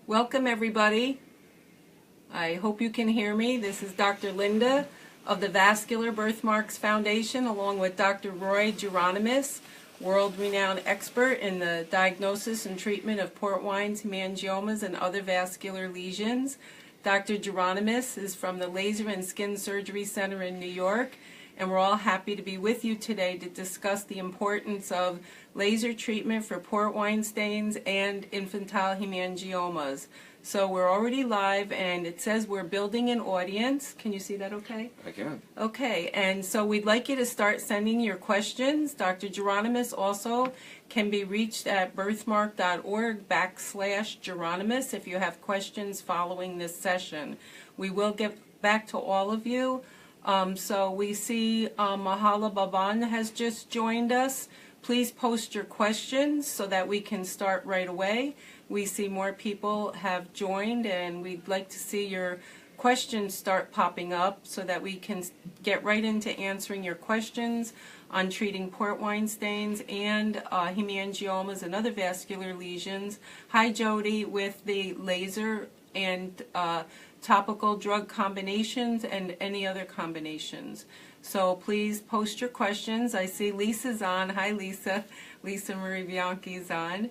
Welcome everybody. I hope you can hear me. This is Dr. Linda of the Vascular Birthmarks Foundation along with Dr. Roy Geronemus, world-renowned expert in the diagnosis and treatment of port wines, hemangiomas, and other vascular lesions. Dr. Geronemus is from the Laser and Skin Surgery Center in New York, and we're all happy to be with you today to discuss the importance of laser treatment for port wine stains and infantile hemangiomas. So we're already live, and it says we're building an audience. Can you see that okay? I can. Okay, and so we'd like you to start sending your questions. Dr. Geronemus also can be reached at birthmark.org/Geronemus if you have questions following this session. We will get back to all of you. So we see Mahala Baban has just joined us. Please post your questions so that we can start right away. We see more people have joined, and we'd like to see your questions start popping up so that we can get right into answering your questions on treating port wine stains and hemangiomas and other vascular lesions. Hi Jody, with the laser and topical drug combinations and any other combinations. So please post your questions. I see Lisa's on. Hi Lisa. Lisa Marie Bianchi's on.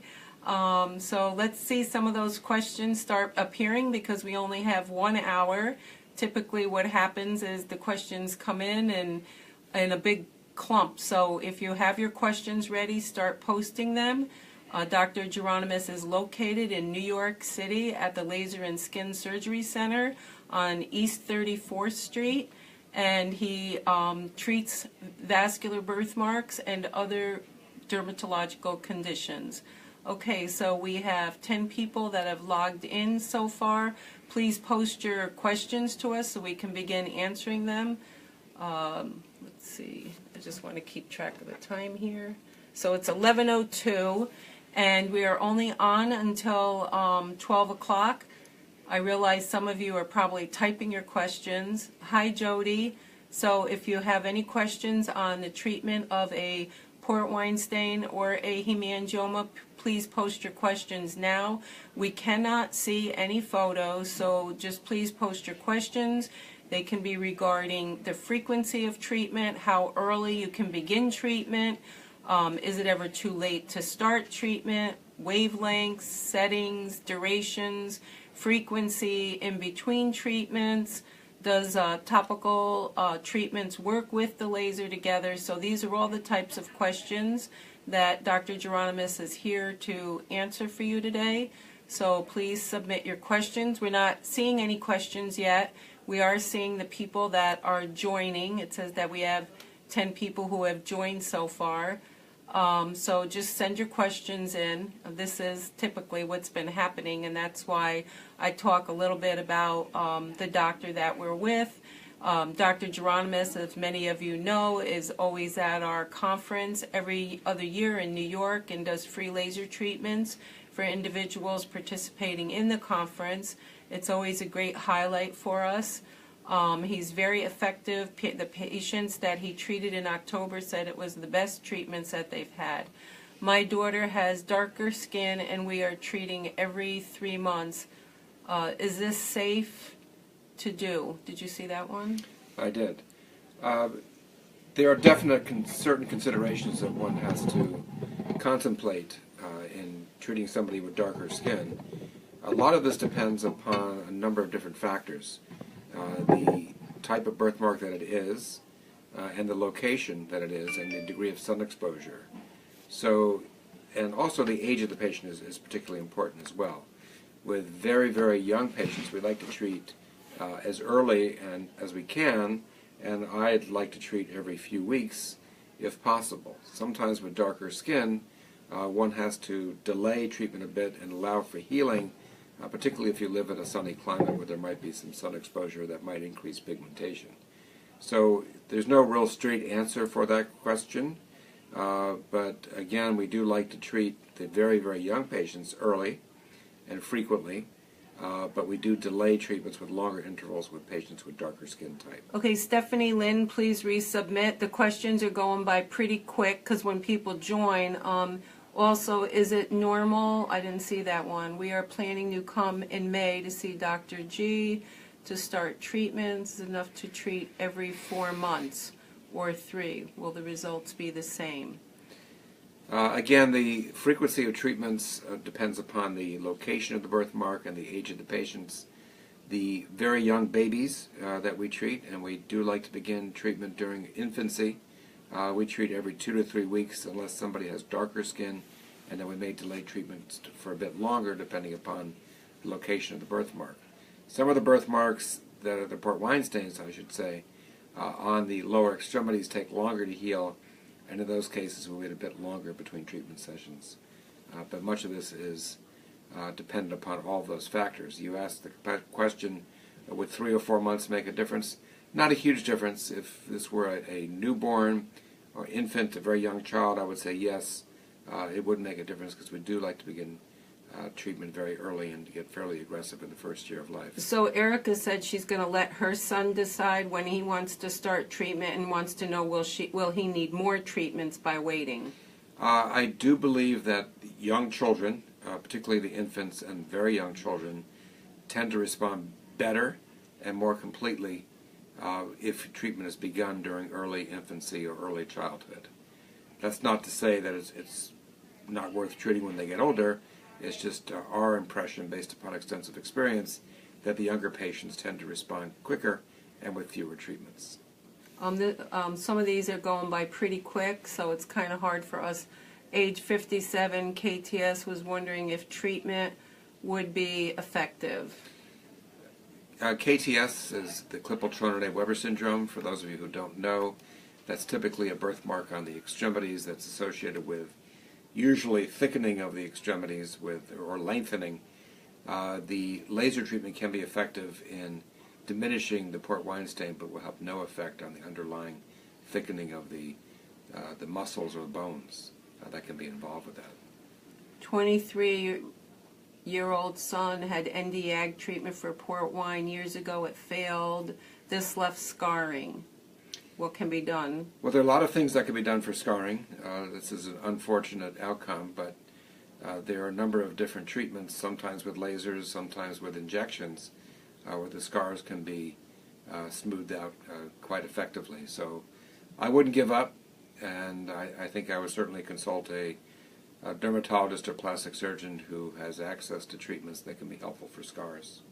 So let's see some of those questions start appearing because we only have 1 hour. Typically what happens is the questions come in a big clump. So if you have your questions ready, start posting them. Dr. Geronemus is located in New York City at the Laser and Skin Surgery Center on East 34th Street, and he treats vascular birthmarks and other dermatological conditions. Okay, so we have 10 people that have logged in so far. Please post your questions to us so we can begin answering them. Let's see, I just want to keep track of the time here. So it's 11:02. And we are only on until 12 o'clock. I realize some of you are probably typing your questions. Hi Jody. So if you have any questions on the treatment of a port wine stain or a hemangioma, please post your questions now. We cannot see any photos, so just please post your questions. They can be regarding the frequency of treatment, how early you can begin treatment, is it ever too late to start treatment, wavelengths, settings, durations, frequency in between treatments, does topical treatments work with the laser together? So these are all the types of questions that Dr. Geronemus is here to answer for you today. So please submit your questions. We're not seeing any questions yet. We are seeing the people that are joining. It says that we have 10 people who have joined so far. So just send your questions in. This is typically what's been happening, and that's why I talk a little bit about the doctor that we're with. Dr. Geronemus, as many of you know, is always at our conference every other year in New York and does free laser treatments for individuals participating in the conference. It's always a great highlight for us. He's very effective. The patients that he treated in October said it was the best treatments that they've had. My daughter has darker skin, and we are treating every 3 months. Is this safe to do? Did you see that one? I did. There are definite certain considerations that one has to contemplate in treating somebody with darker skin. A lot of this depends upon a number of different factors. The type of birthmark that it is, and the location that it is, and the degree of sun exposure. So, and also the age of the patient is particularly important as well. With very, very young patients, we like to treat as early and as we can, and I'd like to treat every few weeks if possible. Sometimes with darker skin, one has to delay treatment a bit and allow for healing, particularly if you live in a sunny climate where there might be some sun exposure that might increase pigmentation. So there's no real straight answer for that question, but again, we do like to treat the very, very young patients early and frequently, but we do delay treatments with longer intervals with patients with darker skin type. Okay, Stephanie Lynn, please resubmit. The questions are going by pretty quick because when people join, Also, is it normal? I didn't see that one. We are planning to come in May to see Dr. G to start treatments enough to treat every 4 months or 3. Will the results be the same? Again, the frequency of treatments depends upon the location of the birthmark and the age of the patients. The very young babies that we treat, and we do like to begin treatment during infancy, we treat every 2 to 3 weeks unless somebody has darker skin, and then we may delay treatment for a bit longer depending upon the location of the birthmark. Some of the birthmarks that are the port wine stains, I should say, on the lower extremities take longer to heal, and in those cases we wait a bit longer between treatment sessions. But much of this is dependent upon all of those factors. You asked the question, would 3 or 4 months make a difference? Not a huge difference. If this were a newborn or infant, a very young child, I would say yes, it would make a difference because we do like to begin treatment very early and to get fairly aggressive in the first year of life. So Erica said she's going to let her son decide when he wants to start treatment and wants to know will he need more treatments by waiting? I do believe that young children, particularly the infants and very young children, tend to respond better and more completely if treatment is begun during early infancy or early childhood. That's not to say that it's not worth treating when they get older. It's just our impression, based upon extensive experience, that the younger patients tend to respond quicker and with fewer treatments. Some of these are going by pretty quick, so it's kind of hard for us. Age 57, KTS was wondering if treatment would be effective. KTS is the Klippel-Trenaunay-Weber syndrome. For those of you who don't know, that's typically a birthmark on the extremities that's associated with usually thickening of the extremities or lengthening. The laser treatment can be effective in diminishing the port wine stain, but will have no effect on the underlying thickening of the muscles or the bones that can be involved with that. 23-year-old son had NDAG treatment for port wine years ago. It failed. This left scarring. What can be done? Well, there are a lot of things that can be done for scarring. This is an unfortunate outcome, but there are a number of different treatments, sometimes with lasers, sometimes with injections, where the scars can be smoothed out quite effectively. So I wouldn't give up, and I think I would certainly consult a dermatologist or plastic surgeon who has access to treatments that can be helpful for scars.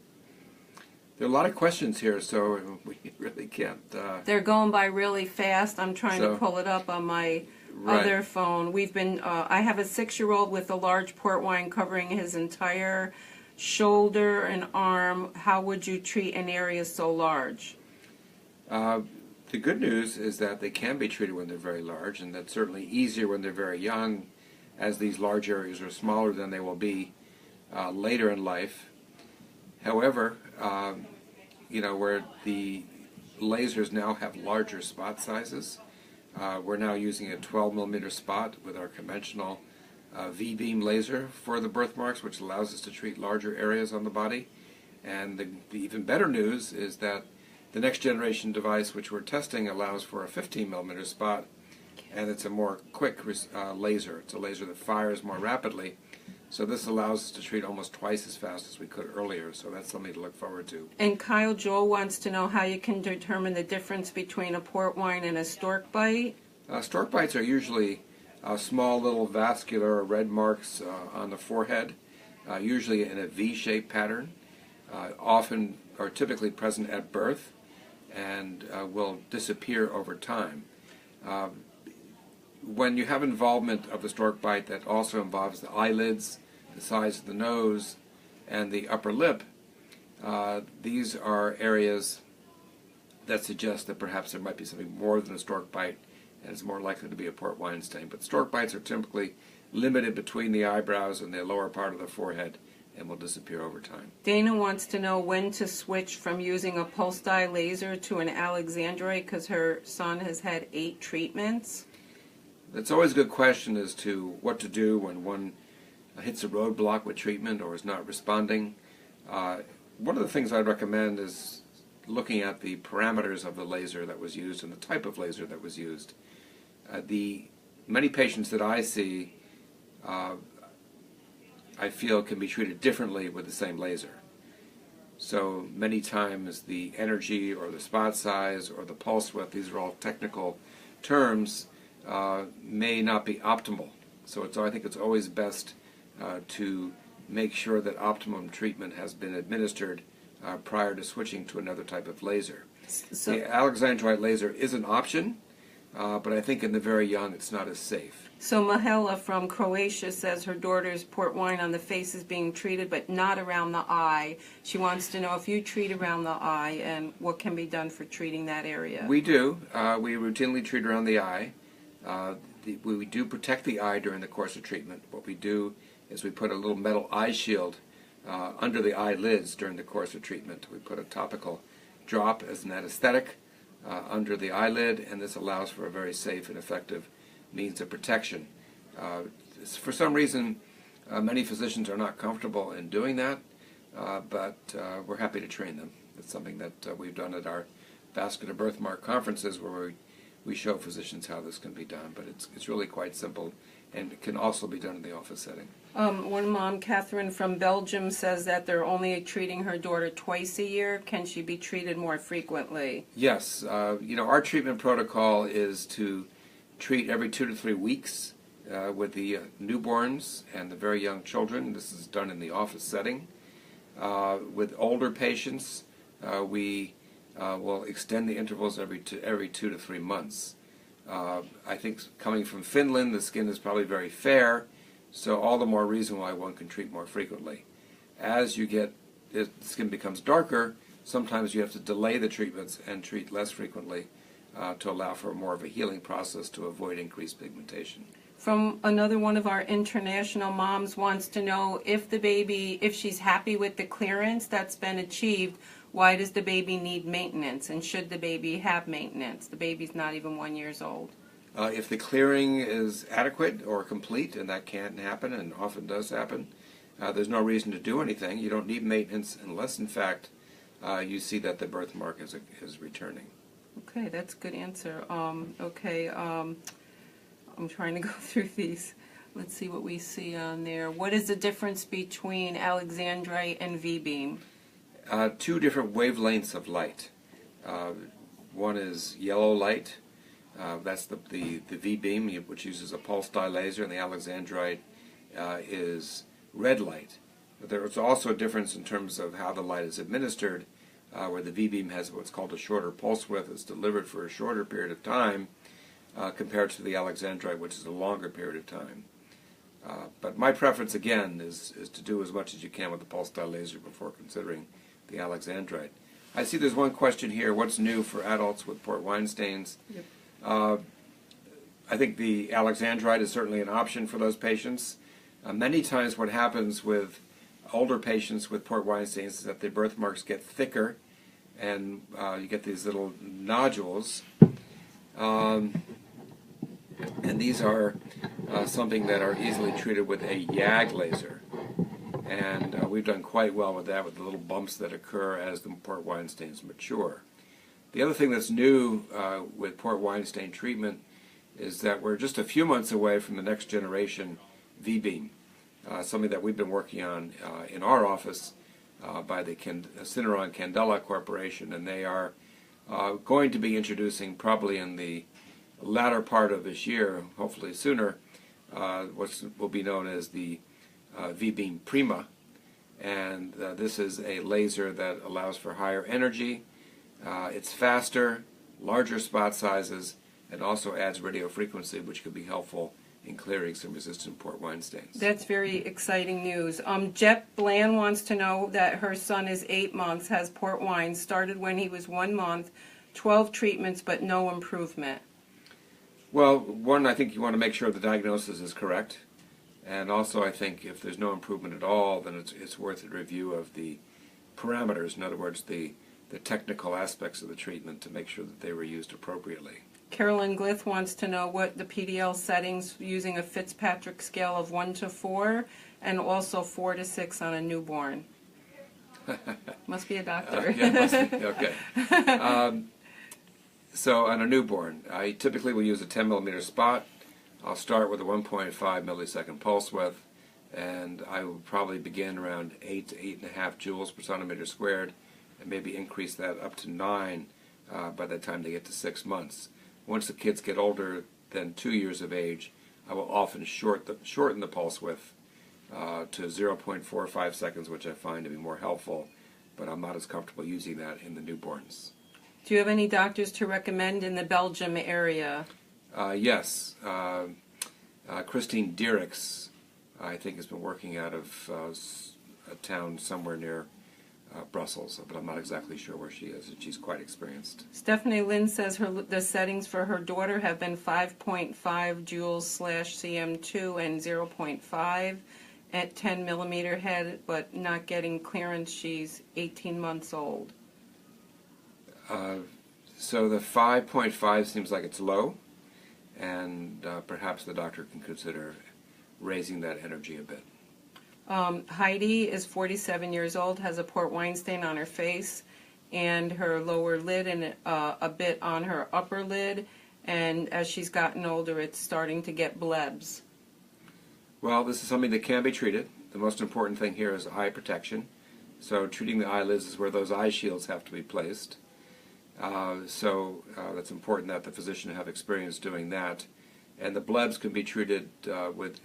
There are a lot of questions here, so we really can't... They're going by really fast. I'm trying to pull it up on my other phone. We've been... I have a 6-year-old with a large port wine covering his entire shoulder and arm. How would you treat an area so large? The good news is that they can be treated when they're very large, and that's certainly easier when they're very young, as these large areas are smaller than they will be later in life. However, where the lasers now have larger spot sizes, we're now using a 12mm spot with our conventional V-beam laser for the birthmarks, which allows us to treat larger areas on the body. And the even better news is that the next generation device, which we're testing, allows for a 15mm spot, and it's a more quick laser. It's a laser that fires more rapidly. So this allows us to treat almost twice as fast as we could earlier, so that's something to look forward to. And Kyle Joel wants to know how you can determine the difference between a port wine and a stork bite. Stork bites are usually small little vascular red marks on the forehead, usually in a V-shaped pattern, often or typically present at birth, and will disappear over time. When you have involvement of the stork bite that also involves the eyelids, the size of the nose, and the upper lip, these are areas that suggest that perhaps there might be something more than a stork bite, and it's more likely to be a port wine stain. But stork bites are typically limited between the eyebrows and the lower part of the forehead and will disappear over time. Dana wants to know when to switch from using a pulse dye laser to an alexandrite because her son has had 8 treatments. It's always a good question as to what to do when one hits a roadblock with treatment or is not responding. One of the things I'd recommend is looking at the parameters of the laser that was used and the type of laser that was used. The many patients that I see I feel can be treated differently with the same laser. So many times the energy or the spot size or the pulse width, these are all technical terms, may not be optimal. So I think it's always best to make sure that optimum treatment has been administered prior to switching to another type of laser. So, The alexandrite laser is an option, but I think in the very young it's not as safe. so Mahela from Croatia says her daughter's port wine on the face is being treated, but not around the eye. She wants to know if you treat around the eye and what can be done for treating that area. We do. We routinely treat around the eye. We do protect the eye during the course of treatment. What we do is we put a little metal eye shield under the eyelids during the course of treatment. We put a topical drop as an anesthetic under the eyelid, and this allows for a very safe and effective means of protection. For some reason, many physicians are not comfortable in doing that, but we're happy to train them. It's something that we've done at our vascular birthmark conferences where we show physicians how this can be done, but it's really quite simple, and it can also be done in the office setting. One mom, Catherine from Belgium, says that they're only treating her daughter twice a year. Can she be treated more frequently? Yes. Our treatment protocol is to treat every 2 to 3 weeks with the newborns and the very young children. This is done in the office setting. With older patients, we will extend the intervals every 2 to 3 months. I think coming from Finland, the skin is probably very fair, so all the more reason why one can treat more frequently. As the skin becomes darker, sometimes you have to delay the treatments and treat less frequently to allow for more of a healing process to avoid increased pigmentation. From another one of our international moms wants to know if she's happy with the clearance that's been achieved, why does the baby need maintenance, and should the baby have maintenance? The baby's not even 1 year old. If the clearing is adequate or complete, and that can happen and often does happen, there's no reason to do anything. You don't need maintenance unless, in fact, you see that the birthmark is returning. Okay, that's a good answer. I'm trying to go through these. Let's see what we see on there. What is the difference between alexandrite and V-beam? 2 different wavelengths of light. One is yellow light. That's the V-beam, which uses a pulse dye laser, and the alexandrite is red light. But there's also a difference in terms of how the light is administered, where the V-beam has what's called a shorter pulse width. It's delivered for a shorter period of time compared to the alexandrite, which is a longer period of time. But my preference, again, is to do as much as you can with the pulse dye laser before considering the alexandrite. I see there's one question here, what's new for adults with port wine stains? Yep. I think the alexandrite is certainly an option for those patients. Many times what happens with older patients with port wine stains is that the birthmarks get thicker and you get these little nodules. And these are something that are easily treated with a YAG laser. And we've done quite well with that, with the little bumps that occur as the port wine stains mature. The other thing that's new with port wine stain treatment is that we're just a few months away from the next generation V-beam, something that we've been working on in our office by the Syneron Candela Corporation, and they are going to be introducing probably in the latter part of this year, hopefully sooner, what will be known as the V-beam Prima, and this is a laser that allows for higher energy. It's faster, larger spot sizes, and also adds radio frequency, which could be helpful in clearing some resistant port wine stains. That's very exciting news. Jet Bland wants to know that her son is 8 months, has port wine, started when he was 1 month, 12 treatments, but no improvement. Well, one, I think you want to make sure the diagnosis is correct. And also, I think if there's no improvement at all, then it's worth a review of the parameters, in other words, the technical aspects of the treatment to make sure that they were used appropriately. Carolyn Glith wants to know what the PDL settings using a Fitzpatrick scale of 1 to 4 and also 4 to 6 on a newborn. Must be a doctor. Yeah, must be. Okay. So on a newborn, I typically will use a 10 millimeter spot. I'll start with a 1.5 millisecond pulse width, and I will probably begin around 8 to 8.5 joules per centimeter squared, and maybe increase that up to 9 by the time they get to 6 months. Once the kids get older than 2 years of age, I will often shorten the pulse width to 0.45 seconds, which I find to be more helpful, but I'm not as comfortable using that in the newborns. Do you have any doctors to recommend in the Belgium area? Yes. Christine Diericks, I think, has been working out of a town somewhere near Brussels, but I'm not exactly sure where she is. She's quite experienced. Stephanie Lynn says the settings for her daughter have been 5.5 joules/cm2 and 0.5 at 10 millimeter head, but not getting clearance. She's 18 months old. So the 5.5 seems like it's low, and perhaps the doctor can consider raising that energy a bit. Heidi is 47 years old, has a port wine stain on her face and her lower lid and a bit on her upper lid, and as she's gotten older it's starting to get blebs. Well, this is something that can be treated. The most important thing here is eye protection. So treating the eyelids is where those eye shields have to be placed. So it's important that the physician have experience doing that. And the blebs can be treated with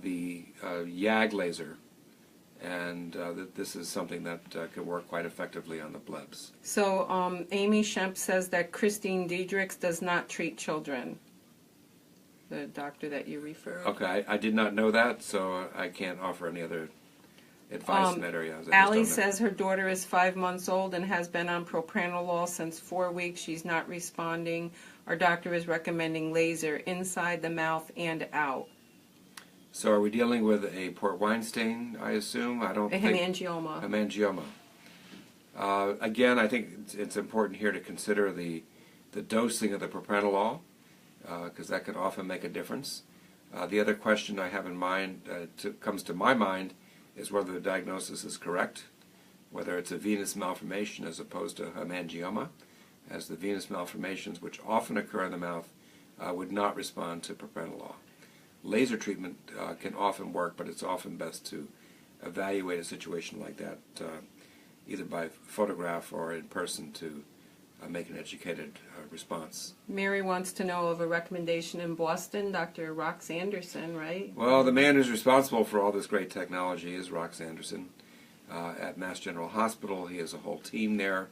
the YAG laser, and this is something that can work quite effectively on the blebs. So Amy Shemp says that Christine Diedrichs does not treat children, the doctor that you referred. Okay, I did not know that, so I can't offer any other advice in that area. Allie says her daughter is 5 months old and has been on propranolol since 4 weeks. She's not responding. Our doctor is recommending laser inside the mouth and out. So are we dealing with a port wine stain, I assume? I don't think... Hemangioma. Hemangioma. Again, I think it's important here to consider the dosing of the propranolol, because that can often make a difference. The other question I have in mind, comes to my mind, is whether the diagnosis is correct, whether it's a venous malformation as opposed to hemangioma, as the venous malformations, which often occur in the mouth, would not respond to propranolol. Laser treatment can often work, but it's often best to evaluate a situation like that, either by photograph or in person, to make an educated response. Mary wants to know of a recommendation in Boston, Dr. Rox Anderson, right? Well, the man who's responsible for all this great technology is Rox Anderson. At Mass General Hospital, he has a whole team there,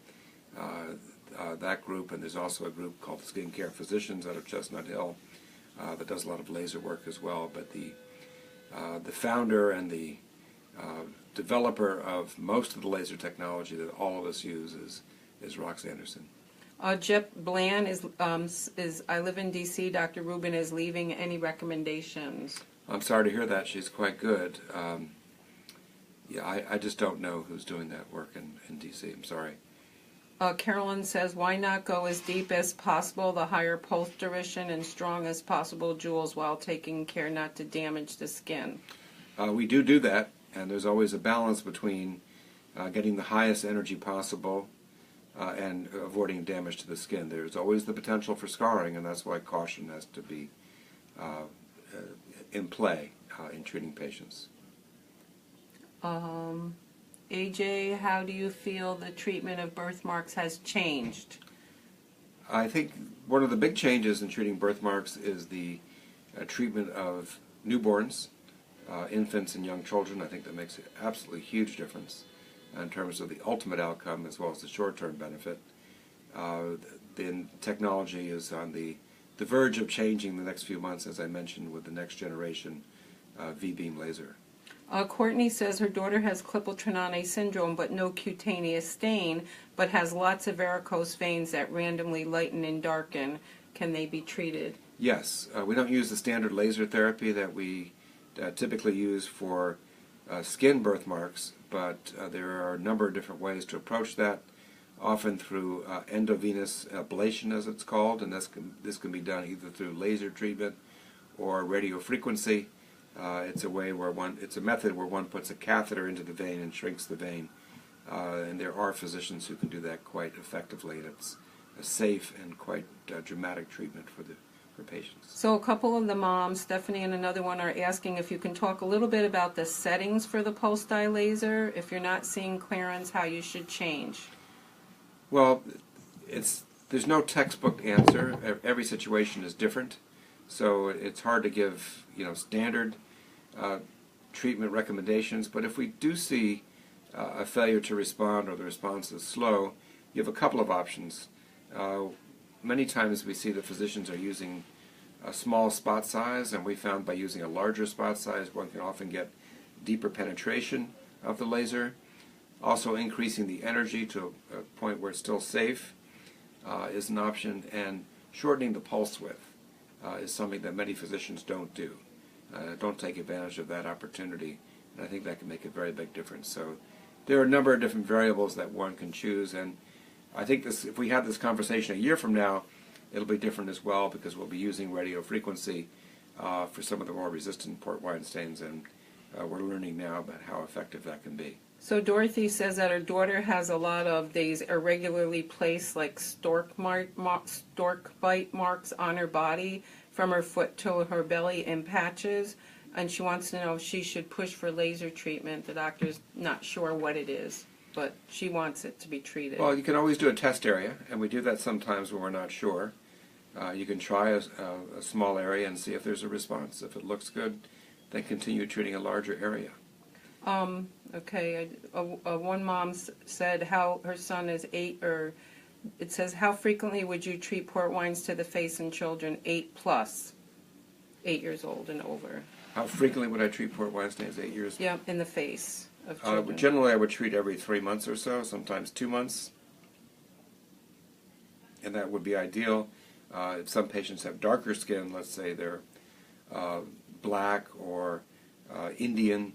that group, and there's also a group called the Skin Care Physicians out of Chestnut Hill that does a lot of laser work as well. But the founder and the developer of most of the laser technology that all of us use is Rox Anderson. Jep Bland is I live in D.C. Dr. Rubin is leaving. Any recommendations? I'm sorry to hear that. She's quite good. Yeah, I just don't know who's doing that work in D.C. I'm sorry. Carolyn says, why not go as deep as possible, the higher pulse duration and strong as possible joules, while taking care not to damage the skin? We do that, and there's always a balance between getting the highest energy possible and avoiding damage to the skin. There's always the potential for scarring, and that's why caution has to be in play in treating patients. AJ, how do you feel the treatment of birthmarks has changed? I think one of the big changes in treating birthmarks is the treatment of newborns, infants and young children. I think that makes an absolutely huge difference in terms of the ultimate outcome as well as the short-term benefit. Then technology is on the verge of changing the next few months, as I mentioned, with the next generation V-beam laser. Courtney says her daughter has Klippel-Trenaunay syndrome but no cutaneous stain, but has lots of varicose veins that randomly lighten and darken. Can they be treated? Yes. We don't use the standard laser therapy that we typically use for skin birthmarks, but there are a number of different ways to approach that, often through endovenous ablation, as it's called, and this can be done either through laser treatment or radiofrequency. It's a method where one puts a catheter into the vein and shrinks the vein, and there are physicians who can do that quite effectively, and it's a safe and quite dramatic treatment for the for patients. So a couple of the moms, Stephanie and another one, are asking if you can talk a little bit about the settings for the pulse-dye laser. If you're not seeing clearance, how you should change. Well, there's no textbook answer. Every situation is different, so it's hard to give standard treatment recommendations. But if we do see a failure to respond or the response is slow, you have a couple of options. Many times we see that physicians are using a small spot size, and we found by using a larger spot size one can often get deeper penetration of the laser. Also, increasing the energy to a point where it's still safe is an option, and shortening the pulse width is something that many physicians don't do. Don't take advantage of that opportunity, and I think that can make a very big difference. So there are a number of different variables that one can choose, and I think if we have this conversation a year from now, it'll be different as well, because we'll be using radio frequency for some of the more resistant port wine stains, and we're learning now about how effective that can be. So Dorothy says that her daughter has a lot of these irregularly placed, like stork bite marks on her body from her foot to her belly in patches, and she wants to know if she should push for laser treatment. The doctor's not sure what it is, but she wants it to be treated. Well, you can always do a test area, and we do that sometimes when we're not sure. You can try a small area and see if there's a response. If it looks good, then continue treating a larger area. Okay, one mom said how her son is 8, or it says, how frequently would you treat port wines to the face in children 8+, 8 years old and over? How frequently would I treat port wine stains 8 years? Yeah, in the face of children. Generally, I would treat every 3 months or so, sometimes 2 months, and that would be ideal. If some patients have darker skin, let's say they're black or Indian,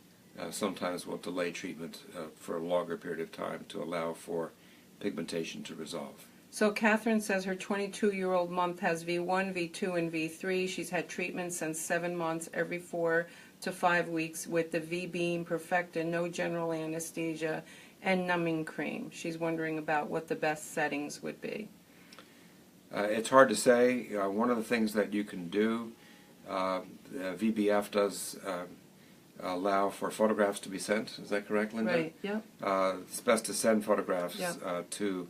sometimes we'll delay treatment for a longer period of time to allow for pigmentation to resolve. So Catherine says her 22-year-old month has V1, V2, and V3. She's had treatment since 7 months, every 4 to 5 weeks, with the V-beam, Perfecta, no general anesthesia, and numbing cream. She's wondering about what the best settings would be. It's hard to say. One of the things that you can do, VBF does allow for photographs to be sent. Is that correct, Linda? Right, yep. It's best to send photographs Yep. to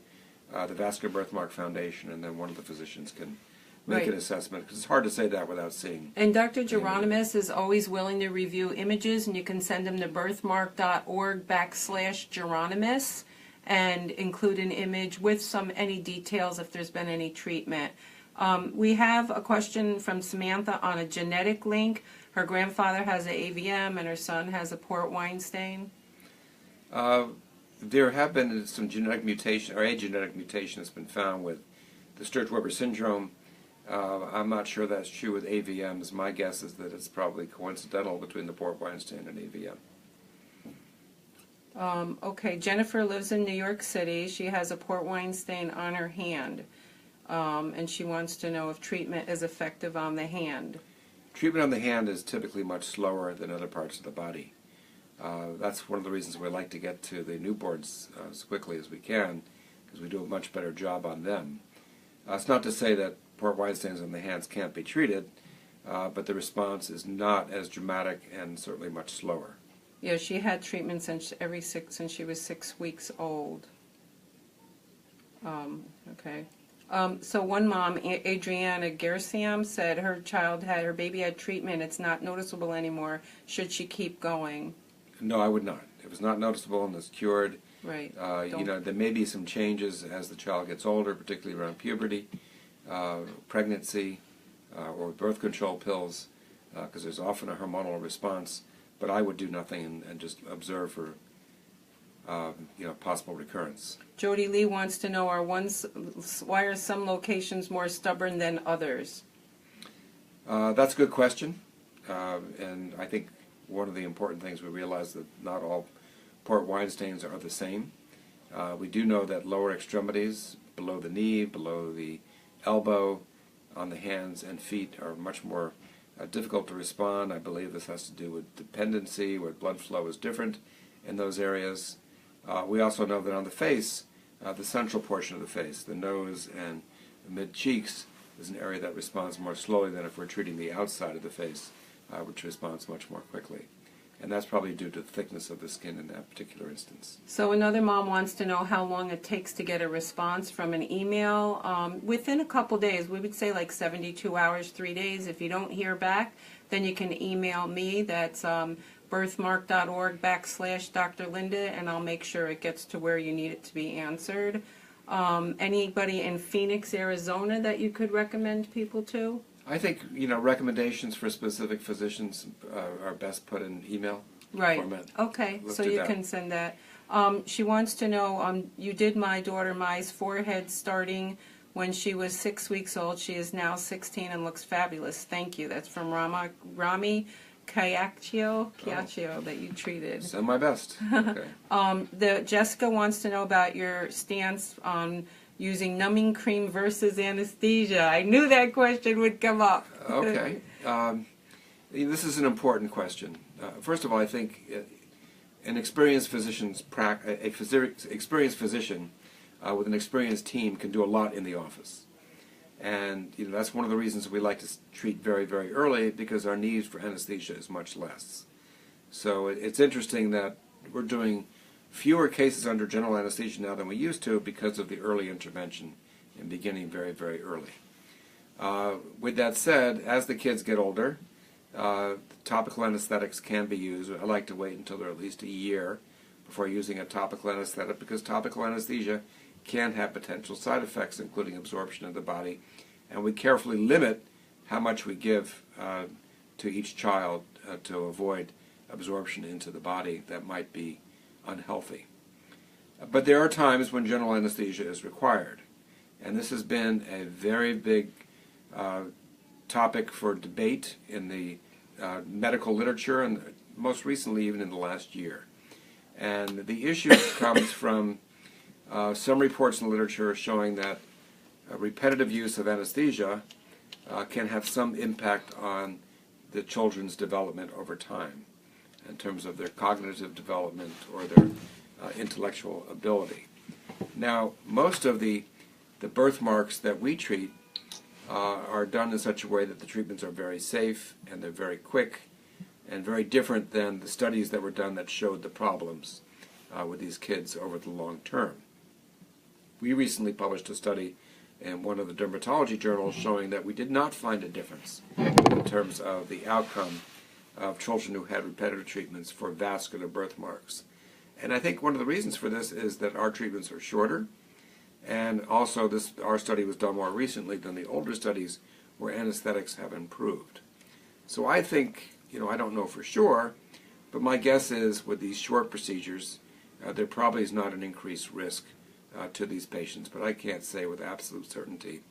the Vascular Birthmark Foundation, and then one of the physicians can make Right. an assessment, because it's hard to say that without seeing. And Dr. Geronemus is always willing to review images, and you can send him to birthmark.org/Geronemus and include an image with any details if there's been any treatment. We have a question from Samantha on a genetic link. Her grandfather has an AVM and her son has a port wine stain. There have been some genetic mutation, or a genetic mutation that's been found with the Sturge-Weber syndrome. I'm not sure that's true with AVMs. My guess is that it's probably coincidental between the port wine stain and AVM. Okay, Jennifer lives in New York City. She has a port wine stain on her hand, and she wants to know if treatment is effective on the hand. Treatment on the hand is typically much slower than other parts of the body. That's one of the reasons we like to get to the newborns as quickly as we can, because we do a much better job on them. It's not to say that port wine stains on the hands can't be treated, but the response is not as dramatic and certainly much slower. Yeah, she had treatment since she was 6 weeks old. Okay. So one mom, Adriana Gersiam, said her baby had treatment. It's not noticeable anymore. Should she keep going? No, I would not. It was not noticeable and is cured. Right. There may be some changes as the child gets older, particularly around puberty, pregnancy, or birth control pills, because there's often a hormonal response. But I would do nothing and just observe for possible recurrence. Jody Lee wants to know, why are some locations more stubborn than others? That's a good question, and I think one of the important things we realize that not all port wine stains are the same. We do know that lower extremities, below the knee, below the elbow, on the hands and feet, are much more difficult to respond. I believe this has to do with dependency, where blood flow is different in those areas. We also know that on the face, the central portion of the face, the nose and the mid-cheeks, is an area that responds more slowly than if we're treating the outside of the face, which responds much more quickly. And that's probably due to the thickness of the skin in that particular instance. So another mom wants to know how long it takes to get a response from an email. Within a couple days, we would say like 72 hours, 3 days. If you don't hear back, then you can email me. That's birthmark.org/Dr. Linda, and I'll make sure it gets to where you need it to be answered. Anybody in Phoenix, Arizona that you could recommend people to? I think, recommendations for specific physicians are best put in email format. Okay, Let's so do you that. can send that. She wants to know, you did my daughter Mai's forehead starting when she was 6 weeks old. She is now 16 and looks fabulous. Thank you. That's from Rami Chiacchio that you treated. Send my best. Okay. Jessica wants to know about your stance on using numbing cream versus anesthesia. I knew that question would come up. Okay. This is an important question. First of all, I think an experienced experienced physician with an experienced team can do a lot in the office. And that's one of the reasons we like to treat very, very early, because our need for anesthesia is much less. So it's interesting that we're doing fewer cases under general anesthesia now than we used to because of the early intervention and beginning very, very early. With that said, as the kids get older, topical anesthetics can be used. I like to wait until they're at least a year before using a topical anesthetic, because topical anesthesia can have potential side effects, including absorption of the body, and we carefully limit how much we give to each child to avoid absorption into the body that might be unhealthy. But there are times when general anesthesia is required, and this has been a very big topic for debate in the medical literature, and most recently even in the last year. And the issue comes from some reports in the literature showing that repetitive use of anesthesia can have some impact on the children's development over time, in terms of their cognitive development or their intellectual ability. Now, most of the birthmarks that we treat are done in such a way that the treatments are very safe and they're very quick and very different than the studies that were done that showed the problems with these kids over the long term. We recently published a study in one of the dermatology journals showing that we did not find a difference in terms of the outcome of children who had repetitive treatments for vascular birthmarks. And I think one of the reasons for this is that our treatments are shorter, and also our study was done more recently than the older studies where anesthetics have improved. So I think, I don't know for sure, but my guess is with these short procedures, there probably is not an increased risk to these patients, but I can't say with absolute certainty.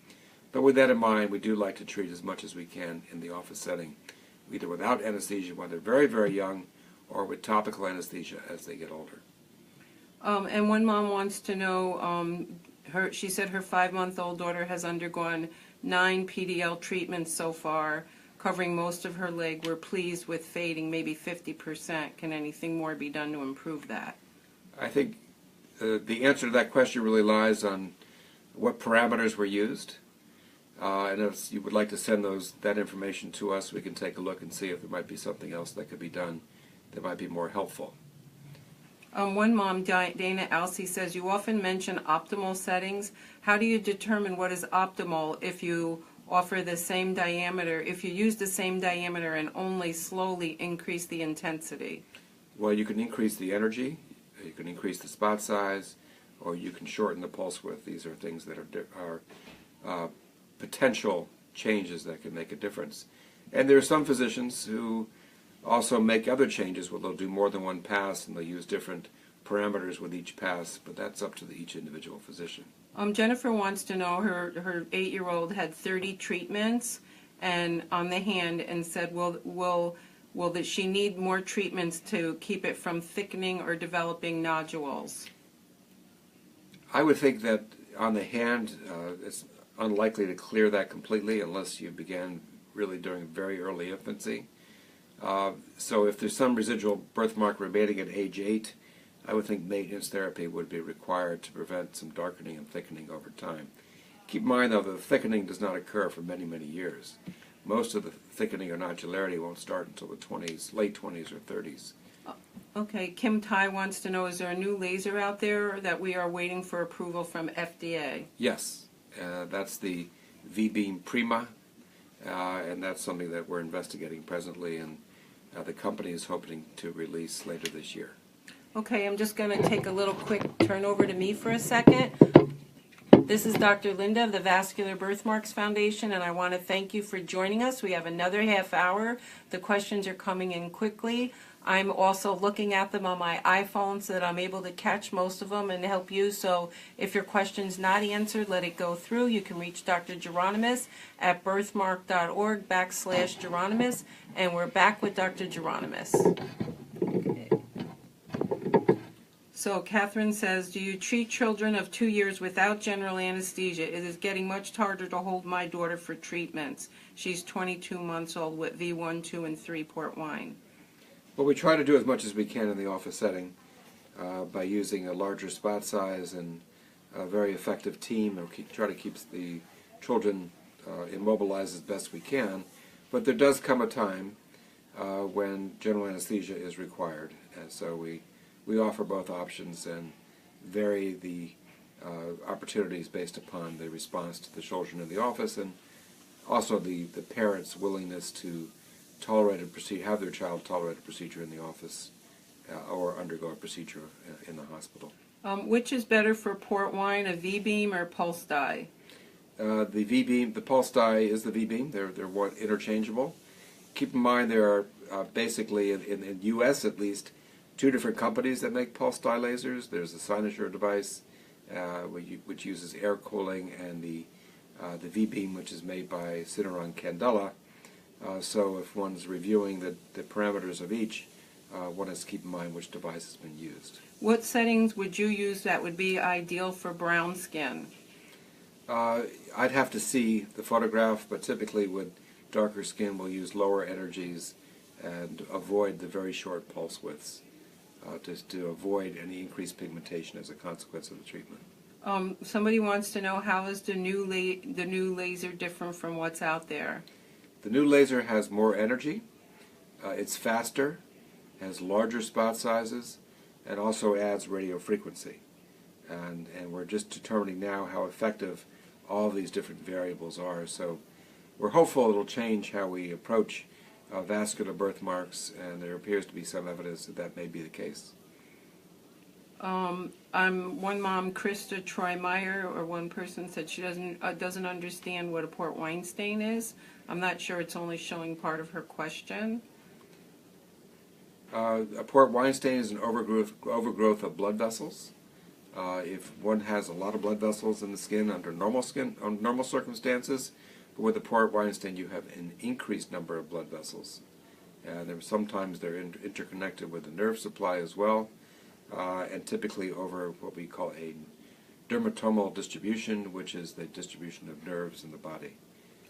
But with that in mind, we do like to treat as much as we can in the office setting, either without anesthesia when they're very, very young, or with topical anesthesia as they get older. And one mom wants to know, she said her 5-month-old daughter has undergone 9 PDL treatments so far, covering most of her leg. We're pleased with fading, maybe 50%. Can anything more be done to improve that? I think the answer to that question really lies on what parameters were used. And if you would like to send that information to us, we can take a look and see if there might be something else that could be done that might be more helpful. One mom, Dana Alcey, says, you often mention optimal settings. How do you determine what is optimal if you offer the same diameter, if you use the same diameter and only slowly increase the intensity? Well, you can increase the energy, you can increase the spot size, or you can shorten the pulse width. These are things that are potential changes that can make a difference. And there are some physicians who also make other changes where they'll do more than one pass and they'll use different parameters with each pass, but that's up to each individual physician. Jennifer wants to know, her 8-year-old had 30 treatments and on the hand, and said, will that she need more treatments to keep it from thickening or developing nodules? I would think that on the hand, it's unlikely to clear that completely unless you began really during very early infancy. So if there's some residual birthmark remaining at age 8, I would think maintenance therapy would be required to prevent some darkening and thickening over time. Keep in mind, though, that the thickening does not occur for many, many years. Most of the thickening or nodularity won't start until the 20s, late 20s or 30s. Okay, Kim Tai wants to know, is there a new laser out there that we are waiting for approval from FDA? Yes, that's the V-beam Prima, and that's something that we're investigating presently, and the company is hoping to release later this year. Okay, I'm just going to take a little quick turn over to me for a second. This is Dr. Linda of the Vascular Birthmarks Foundation, and I want to thank you for joining us. We have another half hour. The questions are coming in quickly. I'm also looking at them on my iPhone so that I'm able to catch most of them and help you. So if your question's not answered, let it go through. You can reach Dr. Geronemus at birthmark.org/Geronemus, and we're back with Dr. Geronemus. So Catherine says, do you treat children of 2 years without general anesthesia? It is getting much harder to hold my daughter for treatments. She's 22 months old with V1, 2, and 3 port wine. Well, we try to do as much as we can in the office setting by using a larger spot size and a very effective team, and try to keep the children immobilized as best we can. But there does come a time when general anesthesia is required, and so we offer both options and vary the opportunities based upon the response to the children in the office and also the parents' willingness to tolerate a procedure, have their child tolerate a procedure in the office or undergo a procedure in the hospital. Which is better for port wine, a V-beam or pulse dye? The V-beam, the pulse dye is the V-beam. They're interchangeable. Keep in mind there are basically, in the U.S. at least, 2 different companies that make pulse dye lasers. There's the Cynosure device, which uses air cooling, and the V-beam, which is made by Syneron Candela. So if one's reviewing the parameters of each, one has to keep in mind which device has been used. What settings would you use that would be ideal for brown skin? I'd have to see the photograph, but typically with darker skin we'll use lower energies and avoid the very short pulse widths to avoid any increased pigmentation as a consequence of the treatment. Somebody wants to know, how is the new laser different from what's out there? The new laser has more energy, it's faster, has larger spot sizes, and also adds radio frequency. And we're just determining now how effective all of these different variables are. So we're hopeful it'll change how we approach vascular birthmarks, and there appears to be some evidence that that may be the case. One mom, Krista Troy Meyer, or one person said she doesn't understand what a port wine stain is. I'm not sure, it's only showing part of her question. A port wine stain is an overgrowth of blood vessels. If one has a lot of blood vessels in the skin under normal circumstances, but with a port wine stain you have an increased number of blood vessels. And sometimes they're interconnected with the nerve supply as well, and typically over what we call a dermatomal distribution, which is the distribution of nerves in the body.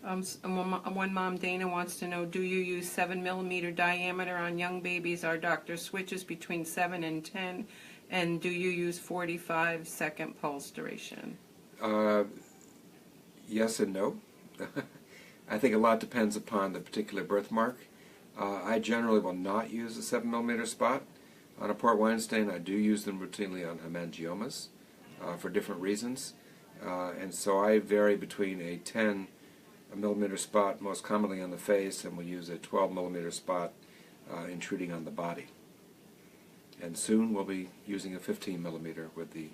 One mom, Dana, wants to know, do you use 7mm diameter on young babies? Our doctor switches between 7 and 10. And do you use 45-second pulse duration? Yes and no. I think a lot depends upon the particular birthmark. I generally will not use a 7mm spot on a port wine stain. I do use them routinely on hemangiomas for different reasons. And so I vary between a 10mm spot, most commonly on the face, and we'll use a 12mm spot in treating on the body. And soon we'll be using a 15mm with the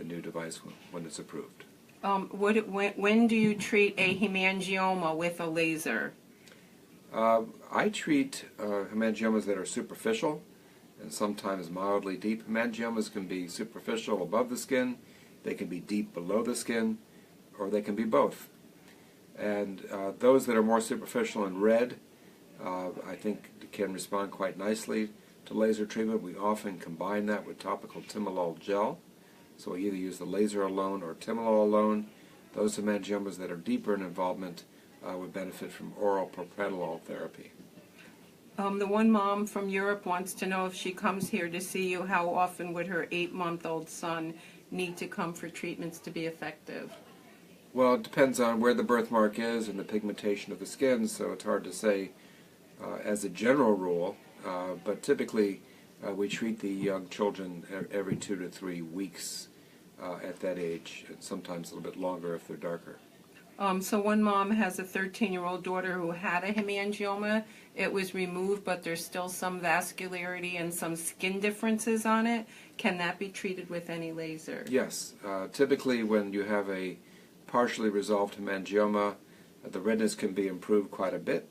new device when it's approved. When do you treat a hemangioma with a laser? I treat hemangiomas that are superficial and sometimes mildly deep. Hemangiomas can be superficial above the skin, they can be deep below the skin, or they can be both. And those that are more superficial and red, I think can respond quite nicely to laser treatment. We often combine that with topical timolol gel. So we either use the laser alone or timolol alone. Those hemangiomas that are deeper in involvement would benefit from oral propranolol therapy. The one mom from Europe wants to know, if she comes here to see you, how often would her 8-month-old son need to come for treatments to be effective? Well, it depends on where the birthmark is and the pigmentation of the skin, so it's hard to say as a general rule, but typically we treat the young children every 2 to 3 weeks at that age, and sometimes a little bit longer if they're darker. So one mom has a 13-year-old daughter who had a hemangioma. It was removed, but there's still some vascularity and some skin differences on it. Can that be treated with any laser? Yes. Typically when you have a partially resolved hemangioma, the redness can be improved quite a bit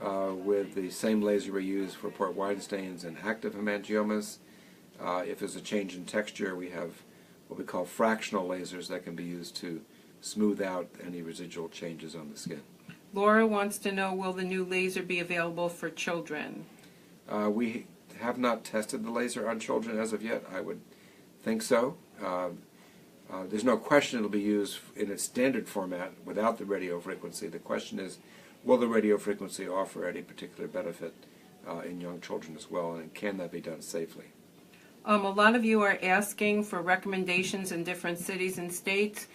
with the same laser we use for port wine stains and active hemangiomas. If there's a change in texture, we have what we call fractional lasers that can be used to smooth out any residual changes on the skin. Laura wants to know, will the new laser be available for children? We have not tested the laser on children as of yet. I would think so. There's no question it'll be used in its standard format without the radio frequency. The question is, will the radio frequency offer any particular benefit in young children as well, and can that be done safely? A lot of you are asking for recommendations in different cities and states.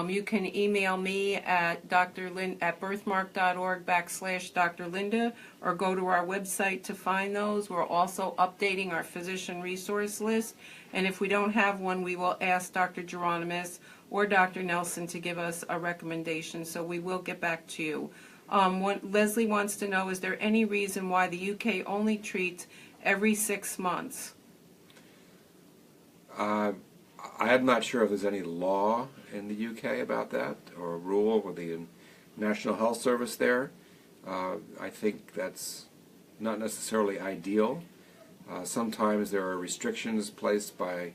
You can email me at birthmark.org/Dr. Linda, or go to our website to find those. We're also updating our physician resource list, and if we don't have one, we will ask Dr. Geronemus or Dr. Nelson to give us a recommendation, so we will get back to you. Leslie wants to know, is there any reason why the UK only treats every 6 months? I'm not sure if there's any law in the UK about that, or a rule with the National Health Service there. I think that's not necessarily ideal. Sometimes there are restrictions placed by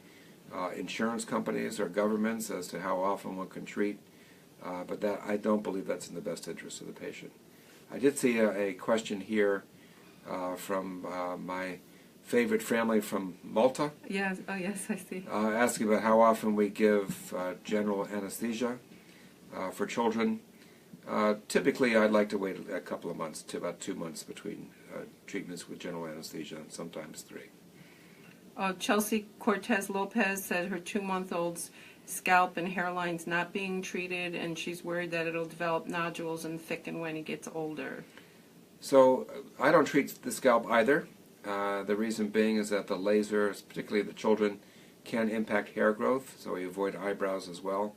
insurance companies or governments as to how often one can treat, but that I don't believe that's in the best interest of the patient. I did see a question here from my favorite family from Malta. Yes, oh yes, I see. Asking about how often we give general anesthesia for children. Typically, I'd like to wait a couple of months, to about 2 months between treatments with general anesthesia, and sometimes 3. Chelsea Cortez Lopez said her 2-month-old's scalp and hairline's not being treated, and she's worried that it'll develop nodules and thicken when he gets older. So I don't treat the scalp either. The reason being is that the laser, particularly the children, can impact hair growth, so we avoid eyebrows as well.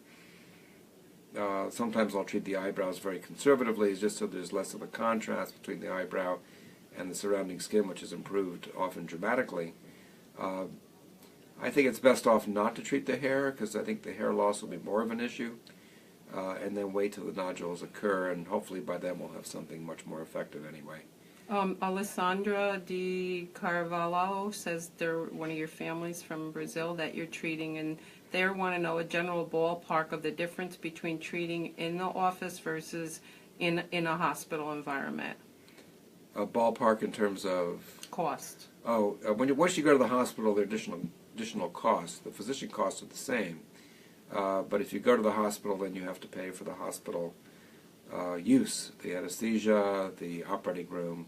Sometimes I'll treat the eyebrows very conservatively, just so there's less of a contrast between the eyebrow and the surrounding skin, which is improved often dramatically. I think it's best off not to treat the hair, because I think the hair loss will be more of an issue, and then wait till the nodules occur, and hopefully by then we'll have something much more effective anyway. Alessandra Di Carvalho says they're one of your families from Brazil that you're treating, and they want to know a general ballpark of the difference between treating in the office versus in a hospital environment. A ballpark in terms of Cost. Once you go to the hospital, there are additional costs. The physician costs are the same, but if you go to the hospital, then you have to pay for the hospital use, the anesthesia, the operating room,